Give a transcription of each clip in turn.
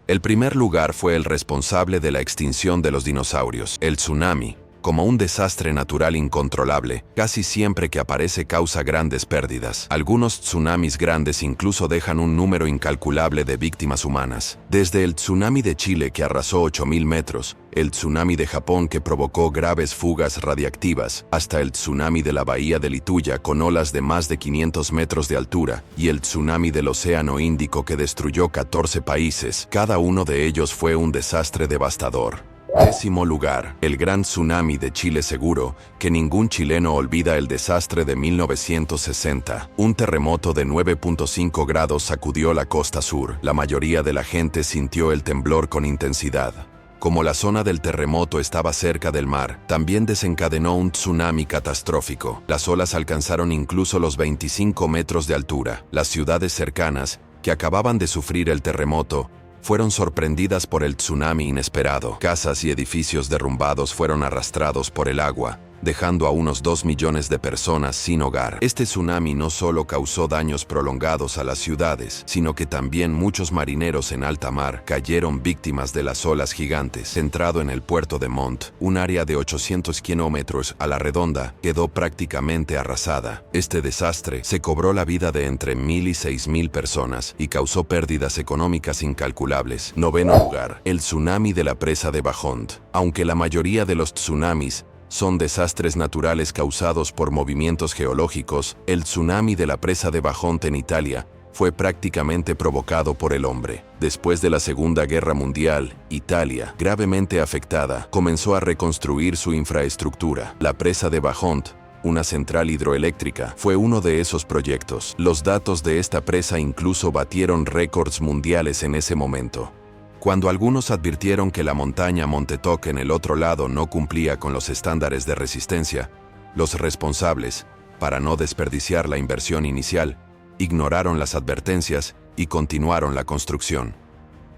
El primer lugar fue el responsable de la extinción de los dinosaurios, el tsunami. Como un desastre natural incontrolable, casi siempre que aparece causa grandes pérdidas. Algunos tsunamis grandes incluso dejan un número incalculable de víctimas humanas. Desde el tsunami de Chile que arrasó 8.000 metros, el tsunami de Japón que provocó graves fugas radiactivas, hasta el tsunami de la bahía de Lituya con olas de más de 500 metros de altura, y el tsunami del Océano Índico que destruyó 14 países, cada uno de ellos fue un desastre devastador. 10º lugar, el gran tsunami de Chile. Seguro que ningún chileno olvida el desastre de 1960. Un terremoto de 9.5 grados sacudió la costa sur. La mayoría de la gente sintió el temblor con intensidad. Como la zona del terremoto estaba cerca del mar, también desencadenó un tsunami catastrófico. Las olas alcanzaron incluso los 25 metros de altura. Las ciudades cercanas, que acababan de sufrir el terremoto, fueron sorprendidas por el tsunami inesperado. Casas y edificios derrumbados fueron arrastrados por el agua, dejando a unos 2 millones de personas sin hogar. Este tsunami no solo causó daños prolongados a las ciudades, sino que también muchos marineros en alta mar cayeron víctimas de las olas gigantes. Centrado en el puerto de Montt, un área de 800 kilómetros a la redonda, quedó prácticamente arrasada. Este desastre se cobró la vida de entre 1.000 y 6.000 personas y causó pérdidas económicas incalculables. 9º lugar, el tsunami de la presa de Bajont. Aunque la mayoría de los tsunamis son desastres naturales causados por movimientos geológicos, el tsunami de la presa de Bajont en Italia fue prácticamente provocado por el hombre. Después de la Segunda Guerra Mundial, Italia, gravemente afectada, comenzó a reconstruir su infraestructura. La presa de Bajont, una central hidroeléctrica, fue uno de esos proyectos. Los datos de esta presa incluso batieron récords mundiales en ese momento. Cuando algunos advirtieron que la montaña Monte Toc en el otro lado no cumplía con los estándares de resistencia, los responsables, para no desperdiciar la inversión inicial, ignoraron las advertencias y continuaron la construcción.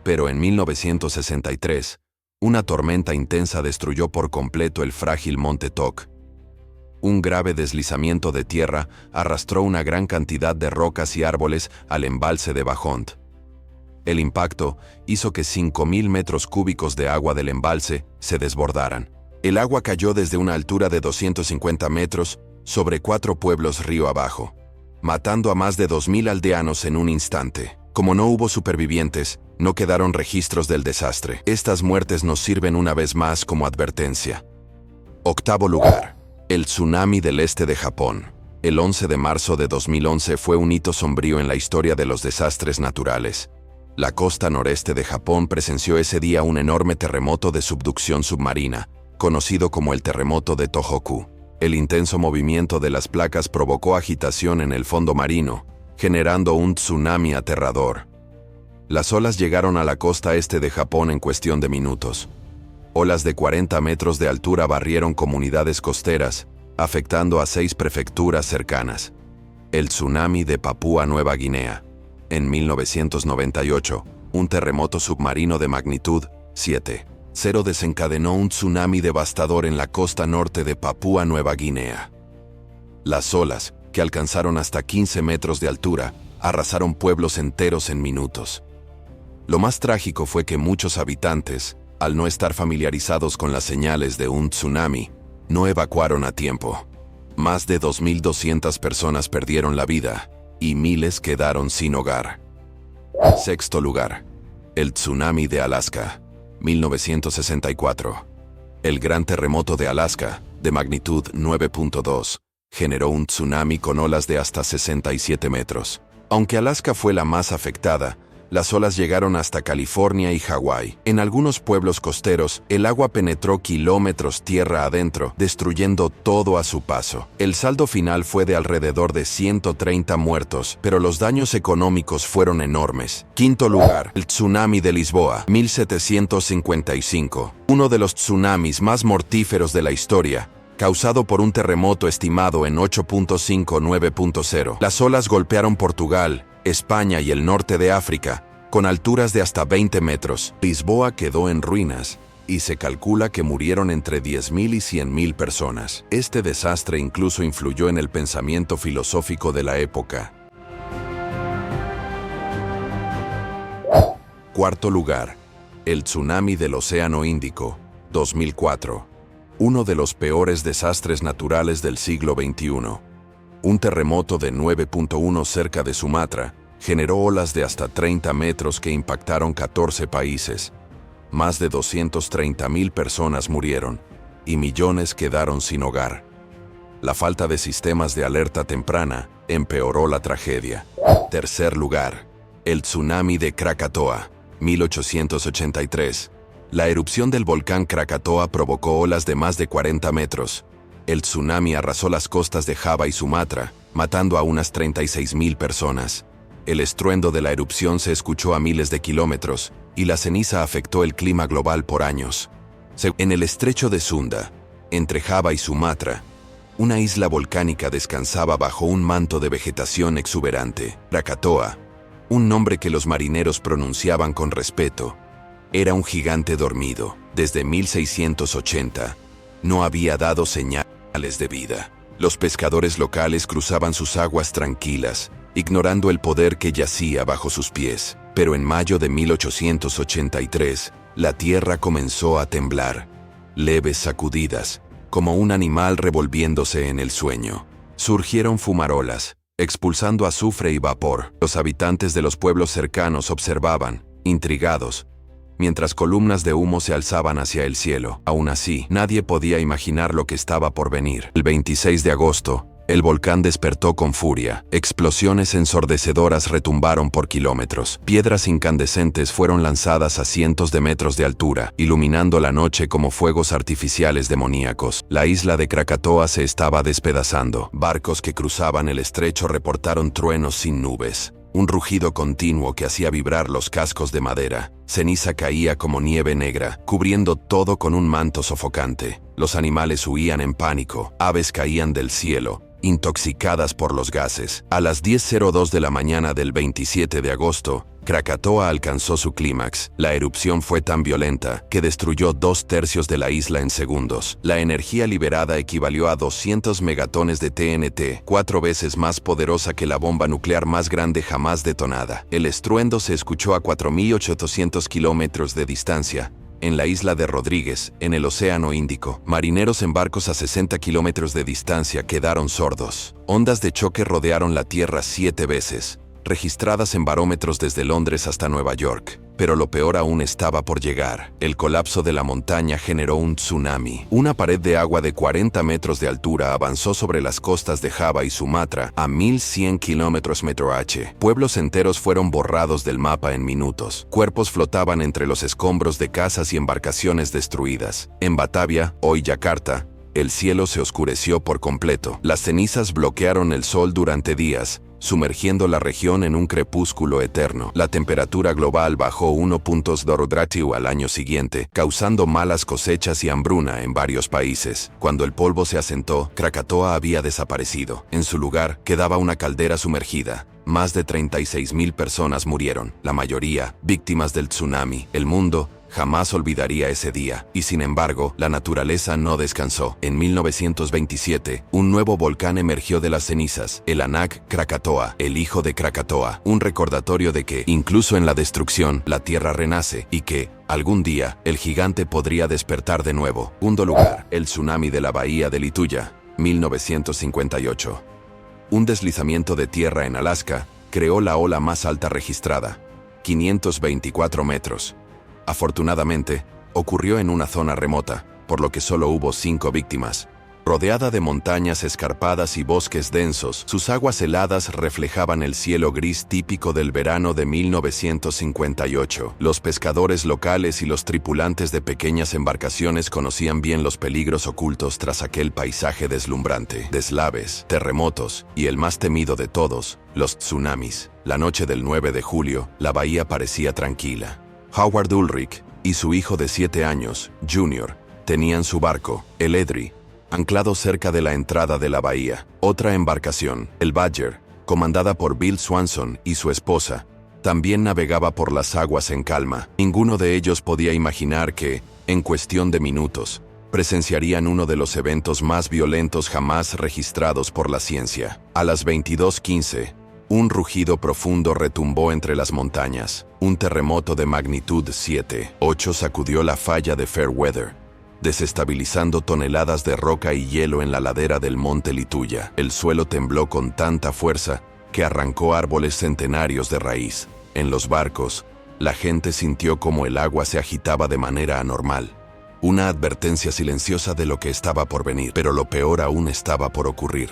Pero en 1963, una tormenta intensa destruyó por completo el frágil Monte Toc. Un grave deslizamiento de tierra arrastró una gran cantidad de rocas y árboles al embalse de Bajont. El impacto hizo que 5.000 metros cúbicos de agua del embalse se desbordaran. El agua cayó desde una altura de 250 metros sobre 4 pueblos río abajo, matando a más de 2.000 aldeanos en un instante. Como no hubo supervivientes, no quedaron registros del desastre. Estas muertes nos sirven una vez más como advertencia. 8º lugar, el tsunami del este de Japón. El 11 de marzo de 2011 fue un hito sombrío en la historia de los desastres naturales. La costa noreste de Japón presenció ese día un enorme terremoto de subducción submarina, conocido como el terremoto de Tohoku. El intenso movimiento de las placas provocó agitación en el fondo marino, generando un tsunami aterrador. Las olas llegaron a la costa este de Japón en cuestión de minutos. Olas de 40 metros de altura barrieron comunidades costeras, afectando a 6 prefecturas cercanas. El tsunami de Papúa Nueva Guinea. En 1998, un terremoto submarino de magnitud 7.0 desencadenó un tsunami devastador en la costa norte de Papúa Nueva Guinea. Las olas, que alcanzaron hasta 15 metros de altura, arrasaron pueblos enteros en minutos. Lo más trágico fue que muchos habitantes, al no estar familiarizados con las señales de un tsunami, no evacuaron a tiempo. Más de 2.200 personas perdieron la vida y miles quedaron sin hogar. 6º lugar, el tsunami de Alaska, 1964. El gran terremoto de Alaska, de magnitud 9.2, generó un tsunami con olas de hasta 67 metros. Aunque Alaska fue la más afectada, las olas llegaron hasta California y Hawái. En algunos pueblos costeros, el agua penetró kilómetros tierra adentro, destruyendo todo a su paso. El saldo final fue de alrededor de 130 muertos, pero los daños económicos fueron enormes. 5º lugar, el tsunami de Lisboa, 1755. Uno de los tsunamis más mortíferos de la historia, causado por un terremoto estimado en 8.5-9.0. Las olas golpearon Portugal, España y el norte de África, con alturas de hasta 20 metros. Lisboa quedó en ruinas, y se calcula que murieron entre 10.000 y 100.000 personas. Este desastre incluso influyó en el pensamiento filosófico de la época. 4º lugar, El tsunami del Océano Índico, 2004. Uno de los peores desastres naturales del siglo XXI. Un terremoto de 9.1 cerca de Sumatra generó olas de hasta 30 metros que impactaron 14 países. Más de 230.000 personas murieron y millones quedaron sin hogar. La falta de sistemas de alerta temprana empeoró la tragedia. Tercer lugar, el tsunami de Krakatoa, 1883. La erupción del volcán Krakatoa provocó olas de más de 40 metros. El tsunami arrasó las costas de Java y Sumatra, matando a unas 36.000 personas. El estruendo de la erupción se escuchó a miles de kilómetros, y la ceniza afectó el clima global por años. En el estrecho de Sunda, entre Java y Sumatra, una isla volcánica descansaba bajo un manto de vegetación exuberante. Krakatoa, un nombre que los marineros pronunciaban con respeto, era un gigante dormido. Desde 1680, no había dado señales de vida. Los pescadores locales cruzaban sus aguas tranquilas, ignorando el poder que yacía bajo sus pies. Pero en mayo de 1883, la tierra comenzó a temblar. Leves sacudidas, como un animal revolviéndose en el sueño. Surgieron fumarolas, expulsando azufre y vapor. Los habitantes de los pueblos cercanos observaban, intrigados, mientras columnas de humo se alzaban hacia el cielo. Aún así, nadie podía imaginar lo que estaba por venir. El 26 de agosto, el volcán despertó con furia. Explosiones ensordecedoras retumbaron por kilómetros. Piedras incandescentes fueron lanzadas a cientos de metros de altura, iluminando la noche como fuegos artificiales demoníacos. La isla de Krakatoa se estaba despedazando. Barcos que cruzaban el estrecho reportaron truenos sin nubes. Un rugido continuo que hacía vibrar los cascos de madera. Ceniza caía como nieve negra, cubriendo todo con un manto sofocante. Los animales huían en pánico. Aves caían del cielo, intoxicadas por los gases. A las 10:02 de la mañana del 27 de agosto, Krakatoa alcanzó su clímax. La erupción fue tan violenta que destruyó 2/3 de la isla en segundos. La energía liberada equivalió a 200 megatones de TNT, 4 veces más poderosa que la bomba nuclear más grande jamás detonada. El estruendo se escuchó a 4.800 kilómetros de distancia, en la isla de Rodríguez, en el Océano Índico. Marineros en barcos a 60 kilómetros de distancia quedaron sordos. Ondas de choque rodearon la Tierra 7 veces, registradas en barómetros desde Londres hasta Nueva York. Pero lo peor aún estaba por llegar. El colapso de la montaña generó un tsunami. Una pared de agua de 40 metros de altura avanzó sobre las costas de Java y Sumatra a 1.100 kilómetros mph. Pueblos enteros fueron borrados del mapa en minutos. Cuerpos flotaban entre los escombros de casas y embarcaciones destruidas. En Batavia, hoy Yakarta, el cielo se oscureció por completo. Las cenizas bloquearon el sol durante días, sumergiendo la región en un crepúsculo eterno. La temperatura global bajó 1.2 grados al año siguiente, causando malas cosechas y hambruna en varios países. Cuando el polvo se asentó, Krakatoa había desaparecido. En su lugar, quedaba una caldera sumergida. Más de 36.000 personas murieron, la mayoría víctimas del tsunami. El mundo jamás olvidaría ese día, y sin embargo, la naturaleza no descansó. En 1927, un nuevo volcán emergió de las cenizas, el Anak Krakatoa, el hijo de Krakatoa, un recordatorio de que, incluso en la destrucción, la tierra renace, y que, algún día, el gigante podría despertar de nuevo. Segundo lugar, el tsunami de la bahía de Lituya, 1958. Un deslizamiento de tierra en Alaska creó la ola más alta registrada, 524 metros. Afortunadamente, ocurrió en una zona remota, por lo que solo hubo 5 víctimas. Rodeada de montañas escarpadas y bosques densos, sus aguas heladas reflejaban el cielo gris típico del verano de 1958. Los pescadores locales y los tripulantes de pequeñas embarcaciones conocían bien los peligros ocultos tras aquel paisaje deslumbrante. Deslaves, terremotos y el más temido de todos, los tsunamis. La noche del 9 de julio, la bahía parecía tranquila. Howard Ulrich y su hijo de 7 años, Junior, tenían su barco, el Edry, anclado cerca de la entrada de la bahía. Otra embarcación, el Badger, comandada por Bill Swanson y su esposa, también navegaba por las aguas en calma. Ninguno de ellos podía imaginar que, en cuestión de minutos, presenciarían uno de los eventos más violentos jamás registrados por la ciencia. A las 22:15, Un rugido profundo retumbó entre las montañas. Un terremoto de magnitud 7,8 sacudió la falla de Fairweather, desestabilizando toneladas de roca y hielo en la ladera del monte Lituya. El suelo tembló con tanta fuerza que arrancó árboles centenarios de raíz. En los barcos, la gente sintió como el agua se agitaba de manera anormal. Una advertencia silenciosa de lo que estaba por venir, pero lo peor aún estaba por ocurrir.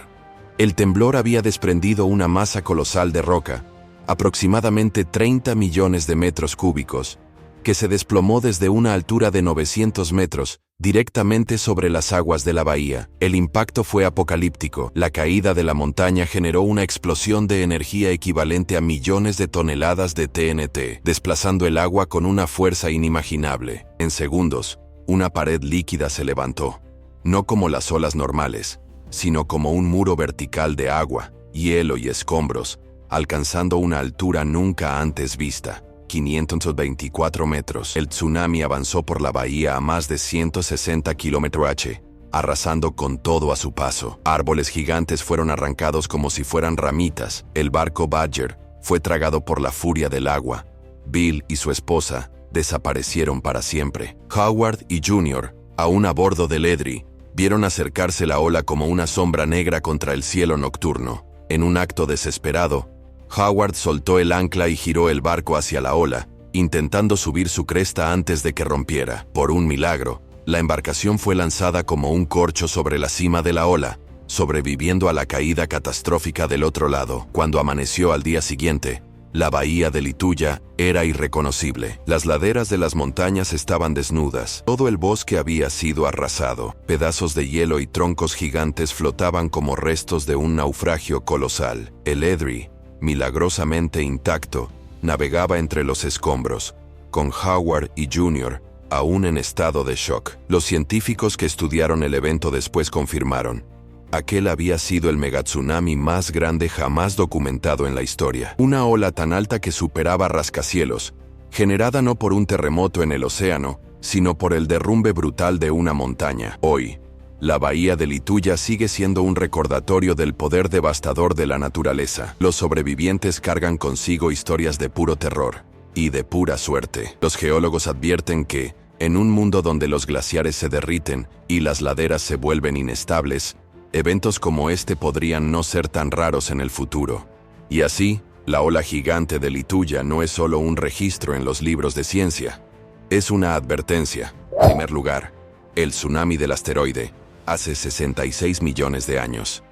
El temblor había desprendido una masa colosal de roca, aproximadamente 30 millones de metros cúbicos, que se desplomó desde una altura de 900 metros, directamente sobre las aguas de la bahía. El impacto fue apocalíptico. La caída de la montaña generó una explosión de energía equivalente a millones de toneladas de TNT, desplazando el agua con una fuerza inimaginable. En segundos, una pared líquida se levantó, no como las olas normales, sino como un muro vertical de agua, hielo y escombros, alcanzando una altura nunca antes vista, 524 metros. El tsunami avanzó por la bahía a más de 160 km/h, arrasando con todo a su paso. Árboles gigantes fueron arrancados como si fueran ramitas. El barco Badger fue tragado por la furia del agua. Bill y su esposa desaparecieron para siempre. Howard y Junior, aún a bordo del Edry, vieron acercarse la ola como una sombra negra contra el cielo nocturno. En un acto desesperado, Howard soltó el ancla y giró el barco hacia la ola, intentando subir su cresta antes de que rompiera. Por un milagro, la embarcación fue lanzada como un corcho sobre la cima de la ola, sobreviviendo a la caída catastrófica del otro lado. Cuando amaneció al día siguiente, la bahía de Lituya era irreconocible. Las laderas de las montañas estaban desnudas. Todo el bosque había sido arrasado. Pedazos de hielo y troncos gigantes flotaban como restos de un naufragio colosal. El Edry, milagrosamente intacto, navegaba entre los escombros, con Howard y Junior aún en estado de shock. Los científicos que estudiaron el evento después confirmaron: aquel había sido el megatsunami más grande jamás documentado en la historia. Una ola tan alta que superaba rascacielos, generada no por un terremoto en el océano, sino por el derrumbe brutal de una montaña. Hoy, la bahía de Lituya sigue siendo un recordatorio del poder devastador de la naturaleza. Los sobrevivientes cargan consigo historias de puro terror y de pura suerte. Los geólogos advierten que, en un mundo donde los glaciares se derriten y las laderas se vuelven inestables, eventos como este podrían no ser tan raros en el futuro. Y así, la ola gigante de Lituya no es solo un registro en los libros de ciencia, es una advertencia. En primer lugar, el tsunami del asteroide, hace 66 millones de años.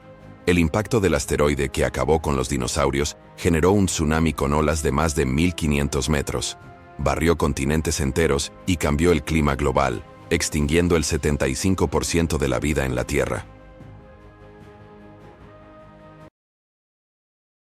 El impacto del asteroide que acabó con los dinosaurios generó un tsunami con olas de más de 1500 metros, barrió continentes enteros y cambió el clima global, extinguiendo el 75% de la vida en la Tierra.